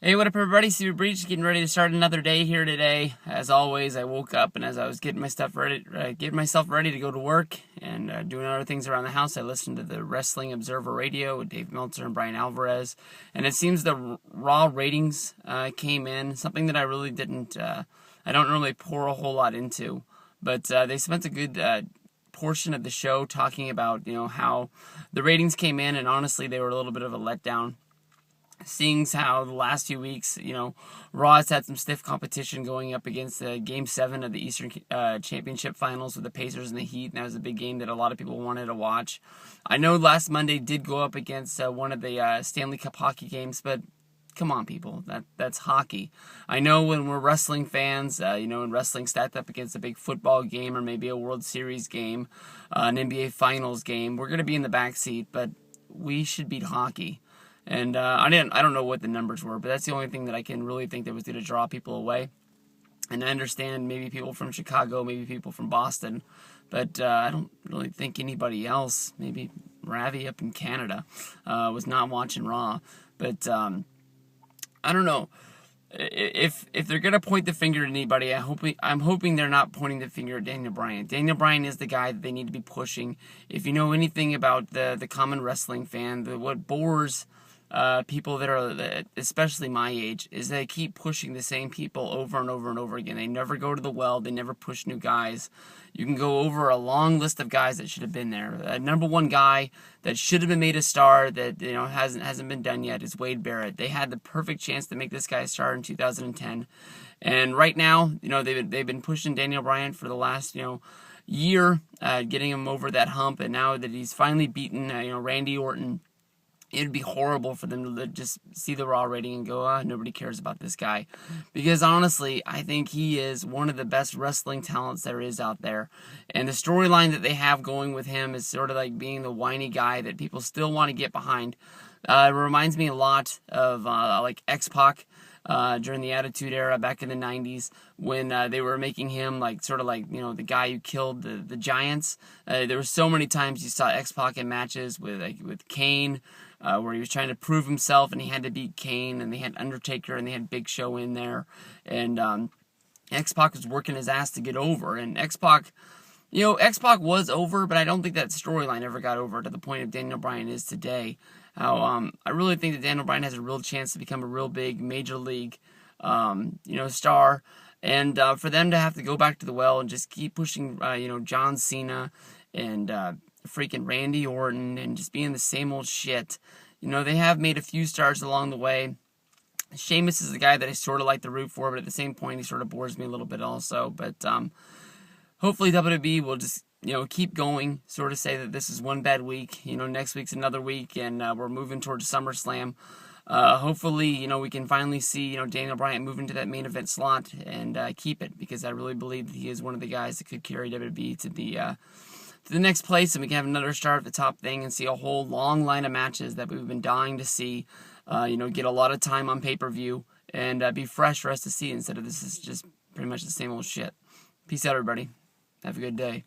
Hey, what up, everybody? Super Breach, getting ready to start another day here today. As always, I woke up and as I was getting myself ready to go to work and doing other things around the house, I listened to the Wrestling Observer Radio with Dave Meltzer and Bryan Alvarez, and it seems the Raw ratings came in, something that I really didn't, I don't really pour a whole lot into, but they spent a good portion of the show talking about, how the ratings came in, and honestly, they were a little bit of a letdown. Seeing how the last few weeks, Raw has had some stiff competition going up against Game 7 of the Eastern Championship Finals with the Pacers and the Heat, and that was a big game that a lot of people wanted to watch. I know last Monday did go up against one of the Stanley Cup hockey games, but come on, people, that's hockey. I know when we're wrestling fans, and wrestling stacked up against a big football game or maybe a World Series game, an NBA Finals game, we're going to be in the backseat, but we should beat hockey. And I don't know what the numbers were, but that's the only thing that I can really think that was going to draw people away. And I understand maybe people from Chicago, maybe people from Boston, but I don't really think anybody else, maybe Ravi up in Canada, was not watching Raw. But I don't know. If they're gonna point the finger at anybody, I'm hoping they're not pointing the finger at Daniel Bryan. Daniel Bryan is the guy that they need to be pushing. If you know anything about the common wrestling fan, what bores people that are, especially my age, is they keep pushing the same people over and over and over again. They never go to the well. They never push new guys. You can go over a long list of guys that should have been there. Number one guy that should have been made a star that hasn't been done yet is Wade Barrett. They had the perfect chance to make this guy a star in 2010, and right now, they've been pushing Daniel Bryan for the last year, getting him over that hump, and now that he's finally beaten Randy Orton, it'd be horrible for them to just see the Raw rating and go, nobody cares about this guy. Because honestly, I think he is one of the best wrestling talents there is out there. And the storyline that they have going with him is sort of like being the whiny guy that people still want to get behind. It reminds me a lot of like X-Pac during the Attitude Era back in the 90s when they were making him the guy who killed the Giants. There were so many times you saw X-Pac in matches with Kane, where he was trying to prove himself and he had to beat Kane, and they had Undertaker and they had Big Show in there, and X-Pac was working his ass to get over, and X-Pac was over, but I don't think that storyline ever got over to the point of Daniel Bryan is today. I really think that Daniel Bryan has a real chance to become a real big major league star, and for them to have to go back to the well and just keep pushing John Cena and freaking Randy Orton and just being the same old shit. They have made a few stars along the way. Sheamus is the guy that I sort of like to root for, but at the same point, he sort of bores me a little bit also. But hopefully WWE will just, keep going, sort of say that this is one bad week. Next week's another week, and we're moving towards SummerSlam. Hopefully, we can finally see, Daniel Bryan move into that main event slot and keep it, because I really believe that he is one of the guys that could carry WWE to the next place, and we can have another star at the top thing and see a whole long line of matches that we've been dying to see, get a lot of time on pay-per-view, and be fresh for us to see instead of this is just pretty much the same old shit. Peace out, everybody. Have a good day.